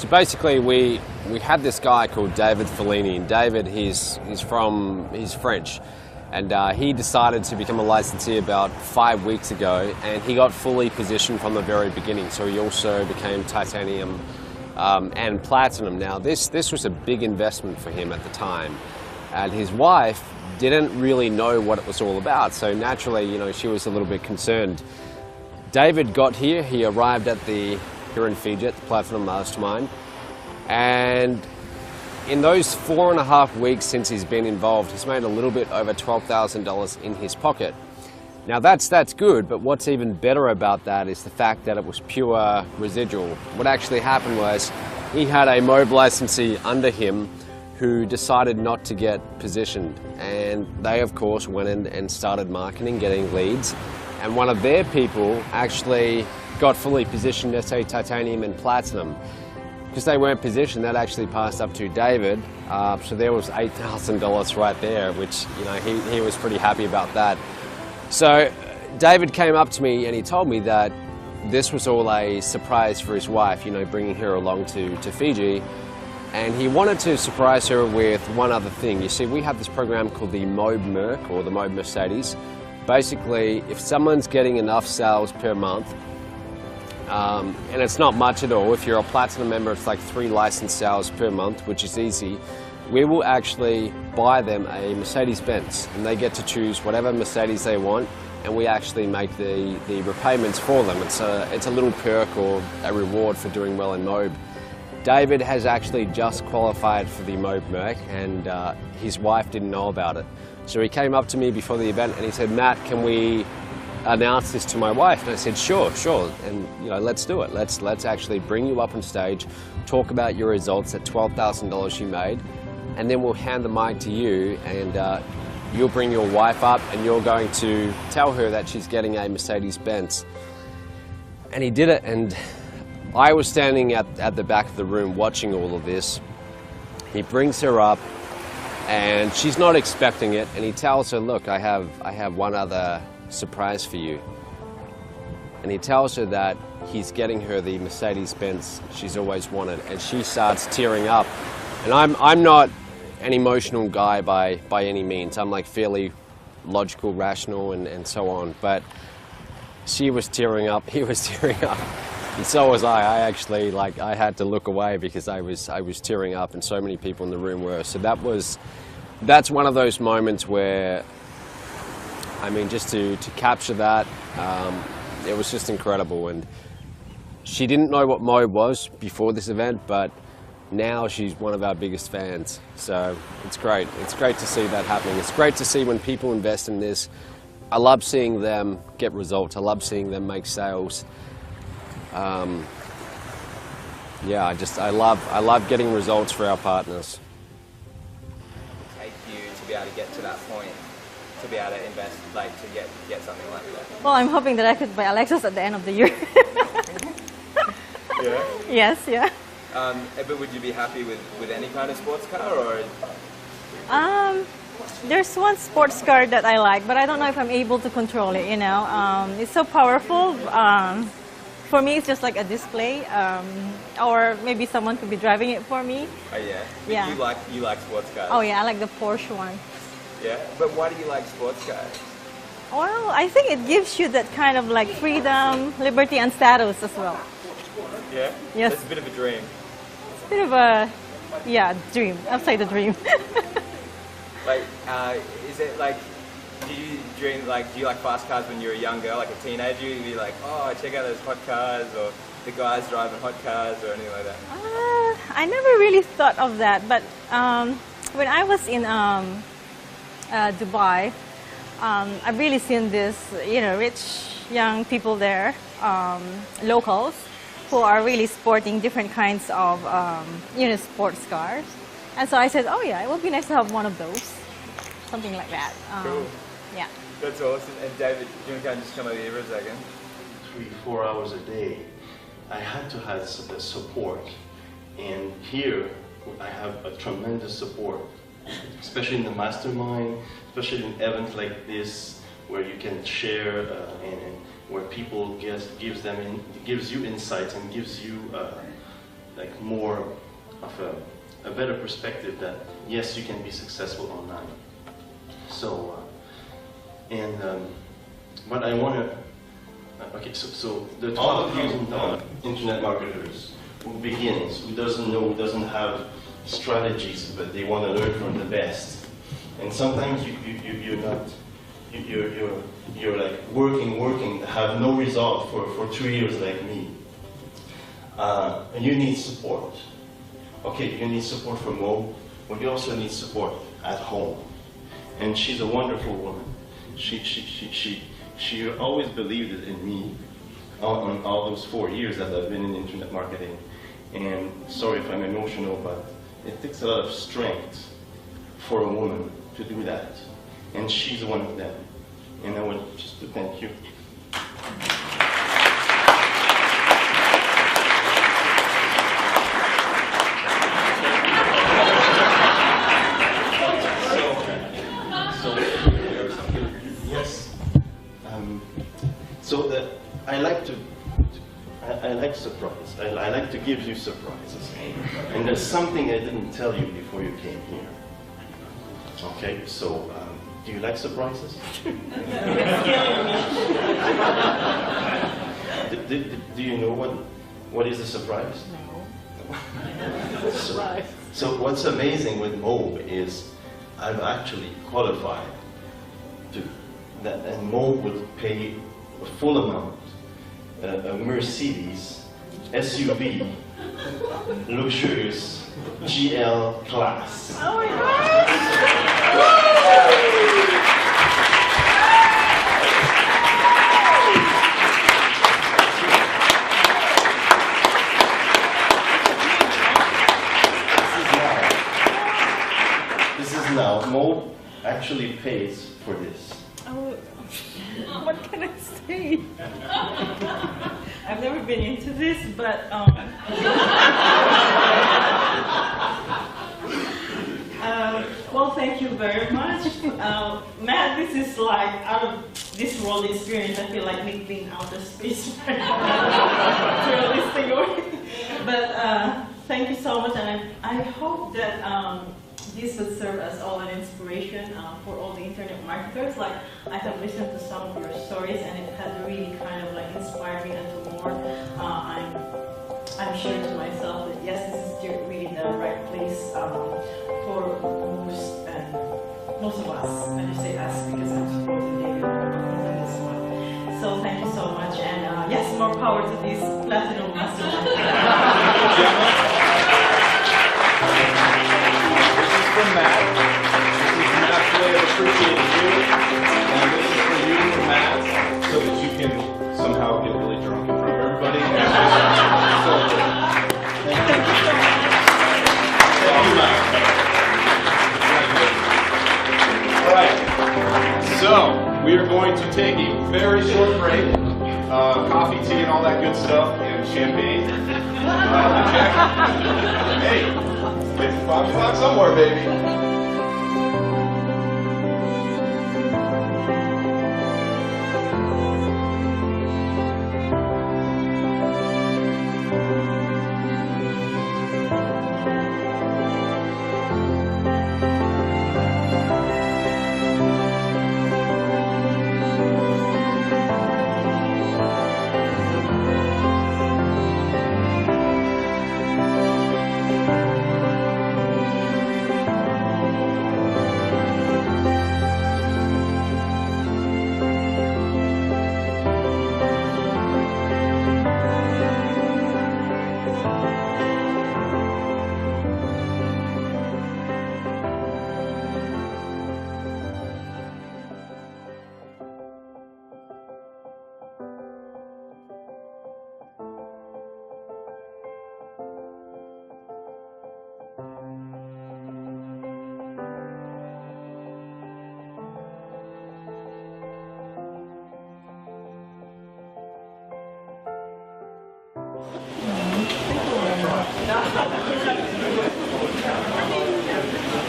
So basically, we had this guy called David Fellini, and David, he's French, and he decided to become a licensee about 5 weeks ago, and he got fully positioned from the very beginning. So he also became titanium and platinum. Now this was a big investment for him at the time, and his wife didn't really know what it was all about. So naturally, you know, she was a little bit concerned. David got here. He arrived here in Fiji at the Platinum Mastermind, and in those 4.5 weeks since he's been involved, he's made a little bit over $12,000 in his pocket. Now that's good, but what's even better about that is the fact that it was pure residual. What actually happened was he had a MOBE licensee under him who decided not to get positioned, and they of course went in and started marketing, getting leads, and one of their people actually got fully positioned as a titanium and platinum. Because they weren't positioned, that actually passed up to David, so there was $8,000 right there, which, you know, he was pretty happy about that. So David came up to me and he told me that this was all a surprise for his wife, you know, bringing her along to Fiji, and he wanted to surprise her with one other thing. You see, we have this program called the MOBE Merc, or the MOBE Mercedes. Basically, if someone's getting enough sales per month, and it's not much at all. If you're a platinum member, it's like 3 licensed sales per month, which is easy. We will actually buy them a Mercedes Benz, and they get to choose whatever Mercedes they want, and we actually make the repayments for them. It's a little perk or a reward for doing well in MOBE. David has actually just qualified for the MOBE Merc, and his wife didn't know about it. So he came up to me before the event and he said, "Matt, can we announce this to my wife?" And I said, sure, and you know, let's do it. Let's actually bring you up on stage, talk about your results at $12,000 you made, and then we'll hand the mic to you, and you'll bring your wife up and you're going to tell her that she's getting a Mercedes Benz. And he did it, and I was standing at the back of the room watching all of this. He brings her up and she's not expecting it, and he tells her, "Look, I have one other surprise for you." And he tells her that he's getting her the Mercedes Benz she's always wanted, and she starts tearing up. And I'm not an emotional guy by any means. I'm like fairly logical, rational, and so on. But she was tearing up, he was tearing up, and so was I. I actually, like, I had to look away because I was tearing up, and so many people in the room were. So that's one of those moments where, I mean, just to capture that, it was just incredible. And she didn't know what MOBE was before this event, but now she's one of our biggest fans. So it's great. It's great to see that happening. It's great to see when people invest in this. I love seeing them get results. I love seeing them make sales. Yeah, I love getting results for our partners. Take you to be able to get to that point, to be able to invest, like to get something like that? Well, I'm hoping that I could buy a Lexus at the end of the year. Yeah? Yes, yeah. But would you be happy with any kind of sports car, or? There's one sports car that I like, but I don't know if I'm able to control it, you know. It's so powerful. For me, it's just like a display, or maybe someone could be driving it for me. Oh yeah? But Yeah. you like sports cars? Oh yeah, I like the Porsche one. Yeah? But why do you like sports cars? Well, I think it gives you that kind of like freedom, liberty, and status as well. Yeah? Yes. That's a bit of a dream. It's a bit of a, yeah, dream, outside the dream. Like, is it like, do you like fast cars when you were a young girl, like a teenager? You'd be like, oh, check out those hot cars, or the guys driving hot cars, or anything like that? I never really thought of that, but when I was in Dubai, I've really seen this, you know, rich young people there, locals, who are really sporting different kinds of, you know, sports cars. And so I said, oh yeah, it would be nice to have one of those, something like that. Cool. Yeah. That's awesome. And David, do you want to just come over here for a second? 3-4 hours a day, I had to have support. And here, I have a tremendous support, especially in the mastermind, especially in events like this, where you can share and where people gives you insights and gives you like more a better perspective that yes, you can be successful online. So, but I want to, okay, so the all of you internet marketers who begins, who doesn't know, who doesn't have strategies, but they want to learn from the best. And sometimes you're like working, have no result for 2 years like me. And you need support. Okay, you need support from MOBE, but you also need support at home. And she's a wonderful woman. She always believed in me on all those 4 years that I've been in internet marketing. And sorry if I'm emotional, but it takes a lot of strength for a woman to do that. And she's one of them. And I want just to thank you. I like surprise. I like to give you surprises. And there's something I didn't tell you before you came here. Okay, so do you like surprises? Do you know what is a surprise? No. So what's amazing with MOBE is I've actually qualified to that, and MOBE would pay a full amount. A Mercedes SUV, luxurious GL class. Oh my God! This is now. MOBE actually pays for this. Oh, what can I say? I've never been into this, but well, thank you very much. Matt, this is like out of this world experience. I feel like me being out of space right now. To this thing away. But thank you so much, and I hope that this would serve as all an inspiration for all the internet marketers. Like, I have listened to some of your stories, and it has really kind of like inspired me into more. I'm sure to myself that yes, this is really the right place for most of us. I just say us because I'm supporting David on this one. So thank you so much, and yes, more power to these platinum masters. From Matt. This is Matt's way of appreciating you, and this is for you from Matt, so that you can somehow get really drunk in front of everybody. So, thank you so much. Thank you, Matt. All right, so we are going to take a very short break. Coffee, tea, and all that good stuff, and champagne. Hey. 5 o'clock somewhere, baby.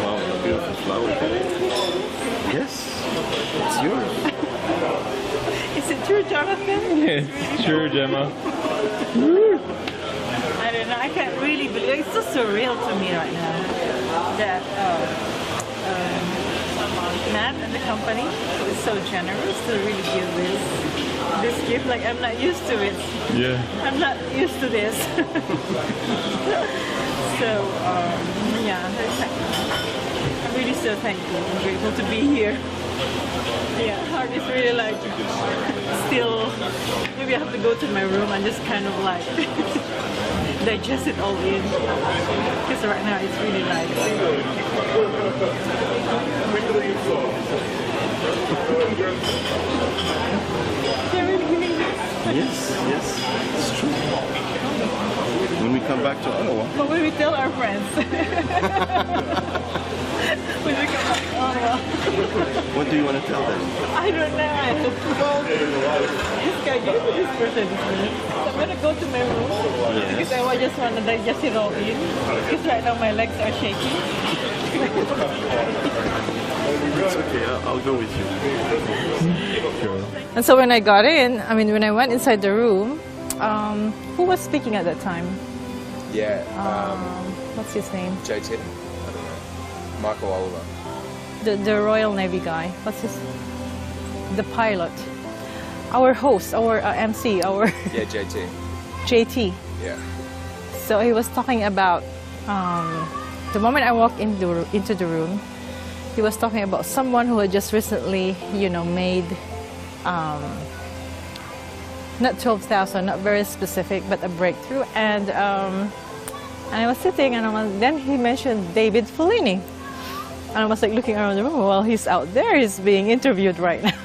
Wow, what a beautiful flower. Yes, it's yours. Is it true, Jonathan? It's true, Gemma. I don't know. I can't really believe it's so surreal to me right now that Matt and the company is so generous to really give this gift. Like, I'm not used to it. Yeah. I'm not used to this. So yeah, I'm really so thankful and grateful to be here. Yeah, heart is really like still. Maybe I have to go to my room and just kind of like digest it all in, because right now it's really like. They're really giving this. Yes, it's true. When we come back to Ottawa. But when we tell our friends. When we come back to Ottawa. What do you want to tell them? I don't know. This guy gave me this person. So I'm gonna go to my room because I just want to digest it all in. Because right now my legs are shaking. It's okay, I'll go with you. And so when I got in, when I went inside the room, who was speaking at that time? Yeah. What's his name? JT. Michael Oliver. The Royal Navy guy. What's his? The pilot. Our host, our MC, our Yeah, JT. JT. Yeah. So he was talking about the moment I walked into the room, he was talking about someone who had just recently, made not 12,000, not very specific, but a breakthrough. And I was sitting, and then he mentioned David Fellini. And I was like looking around the room. Well, he's out there. He's being interviewed right now.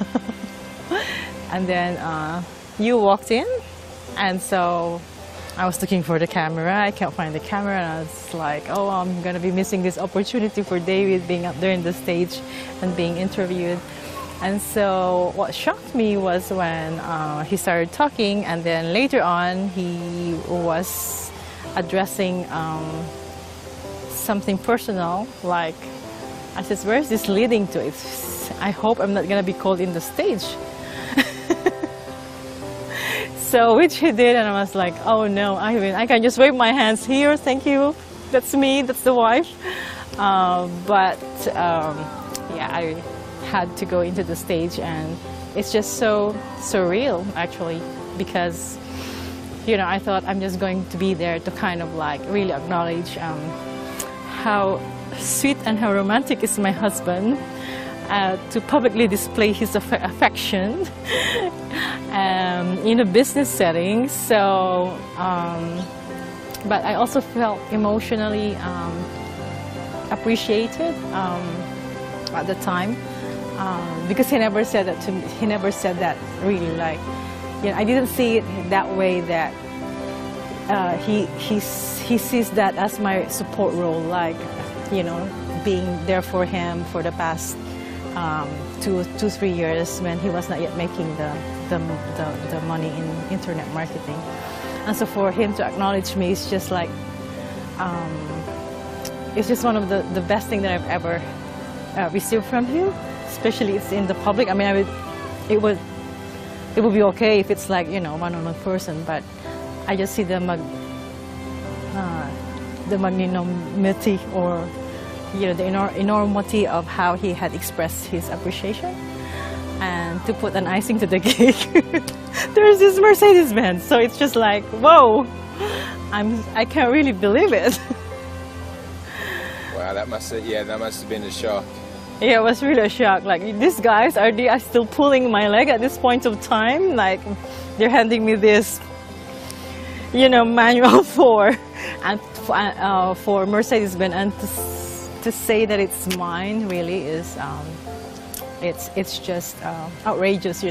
And then you walked in, and so I was looking for the camera. I can't find the camera, and I was like, oh, I'm gonna be missing this opportunity for David being up there in the stage and being interviewed. And so what shocked me was when he started talking, and then later on he was addressing something personal, like, I said, where is this leading to? I hope I'm not gonna be called in the stage. So, which he did, and I was like, oh no, I can just wave my hands here, thank you, that's me, that's the wife. Yeah, I had to go into the stage, and it's just so surreal, actually, because, I thought I'm just going to be there to kind of like really acknowledge how sweet and how romantic is my husband, to publicly display his affection in a business setting. So, but I also felt emotionally appreciated at the time, because he never said that to me. He never said that really, like, I didn't see it that way, that he sees that as my support role, like, being there for him for the past 2-3 years when he was not yet making the money in internet marketing. And so for him to acknowledge me is just like, it's just one of the best things that I've ever received from him, especially it's in the public. It would be okay if it's like, one-on-one person, but I just see the magnanimity, or the enormity of how he had expressed his appreciation. And to put an icing to the cake, there's this Mercedes Benz. So it's just like, whoa, I can't really believe it. Wow, that must have been a shock. Yeah, it was really a shock. Like, these guys, are they still pulling my leg at this point of time? Like, they're handing me this, manual for Mercedes Benz, and to say that it's mine really is, it's just outrageous,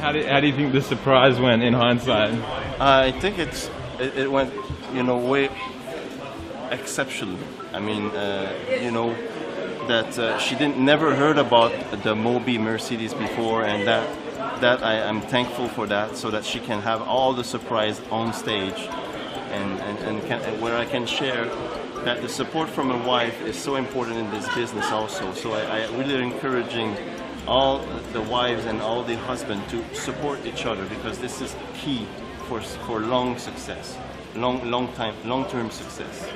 How do you think the surprise went in hindsight? I think it went, way exceptional. That she never heard about the MOBE Mercedes before, and that I am thankful for that, so that she can have all the surprise on stage, and where I can share that the support from a wife is so important in this business also. So I really encouraging all the wives and all the husbands to support each other, because this is key for long success. long-term success.